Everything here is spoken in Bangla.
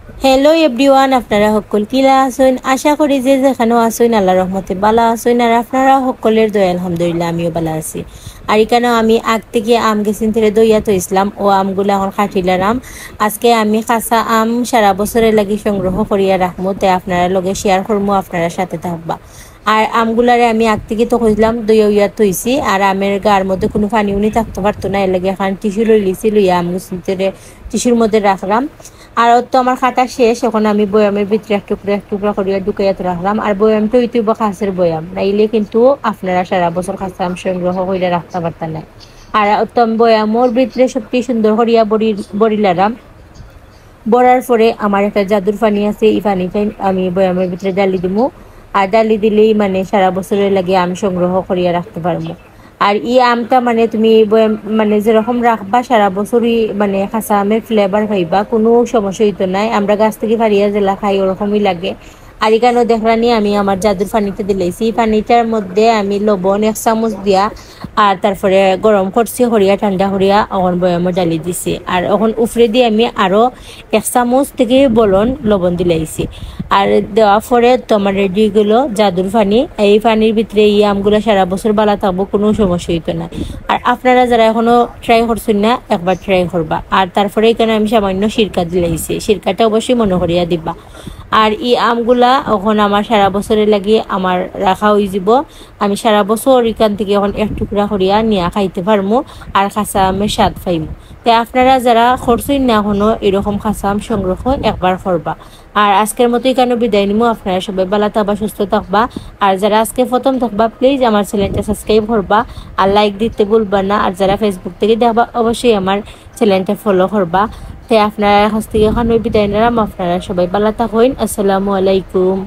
হ্যালো এভরিওয়ান, আপনারা সকল কিলা আছেন? আশা করি যে যেখানেও আছেন আল্লাহ রহমতে বালা আছেন। আর আপনারা সকলের দয়া আলহামদুলিল্লাহ আমিও বালা আছি। আর এখানেও আমি আগ থেকে আম গেছিন থেকে দইয়া তো ইসলাম ও আমগুলো এখন কাটিলার আম। আজকে আমি কাঁচা আম সারা বছরের লাগি সংগ্রহ করিয়া রাখবো, তাই আপনারা লগে শেয়ার করবো, আপনারা সাথে থাকবা। আর আমগুলারে আমি আগ থেকে তো কইলাম দইয়া উইয়া তৈছি। আর আমের গার মধ্যে কোনো পানি উনি থাকতে পারতো না, এর লাগে এখন টিস্যু লই লিছি, লইয়া আম টিস্যুর মধ্যে রাখলাম। আর তো আমার খাতা শেষ, এখন আমি বয়ামের ভিতরে এক টুকরা করিয়া ঢুকাইয়া রাখলাম। আর বয়ামটা হইতে কাঁচের বয়াম, নাইলে কিন্তু আপনারা সারা বছর কাঁচা আম সংগ্রহ করিয়া রাখতে পারতেন না। আর তো আমি বয়ামর ভিতরে সত্যি সুন্দর করিয়া বড়িলাম। বড়ার পরে আমার একটা জাদুর পানি আছে, এই পানিটাই আমি বয়ামের ভিতরে ডালি দিব। আর ডালি দিলেই মানে সারা বছরের লাগে আম সংগ্রহ করিয়া রাখতে পারবো। আর এই আমটা মানে তুমি মানে যেরকম রাখবা সারা বছরই মানে কাঁচা আমের ফ্লেভার পাইবা, কোনো সমস্যা হইতো নাই। আমরা গাছ থেকে ফারিয়া জেলা খাই ওরকমই লাগে। আর এখানেও দেখলানি আমি আমার জাদুর পানিটা দিলাইছি। পানিটার মধ্যে আমি লবণ 1 চামচ দিয়া আর তারপরে গরম করছি হরিয়া ঠান্ডা হরিয়া এখন বয়ামে ডালি দিছি। আর এখন উফরে দিয়ে আমি আরো 1 চামচ থেকে লবণ দিলাইছি। আর দেওয়ার পরে তোমার রেডি গেলো জাদুর পানি। এই পানির ভিতরে এই আমগুলো সারা বছর বালা থাকবো, কোনো সমস্যা হইতো না। আর আপনারা যারা এখনো ট্রাই করছেন না, একবার ট্রাই করবা। আর তারপরে এখানে আমি সামান্য সিরকা দিলাইছি, সিরকাটা অবশ্যই মনে করিয়া দিবা। আর এই আমগুলা এখন আমার সারা বছরের লাগে আমার রাখা হয়ে যাব। আমি সারা বছর এখান থেকে এখন এক টুকরা করিয়া নিয়ে খাইতে পারবো, আর কাঁচা আমের স্বাদ পাইমু। তাই আপনারা যারা করছেন না এখনো এরকম কাঁচা আম সংগ্রহ একবার করবা। আর আজকের মতো এখানে বিদায় নিবো। আপনারা সবাই ভালো থাকবা, সুস্থ থাকবা। আর যারা আজকে প্রথম থাকবা প্লিজ আমার চ্যানেলটা সাবস্ক্রাইব করবা আর লাইক দিতে ভুলবা না। আর যারা ফেসবুক থেকে দেখবা অবশ্যই আমার চ্যানেলটা ফলো করবা। তাই আপনারা কাছ থেকে এখন বিদায় নিলাম। আপনারা সবাই ভালো থাকুন। আসসালামু আলাইকুম।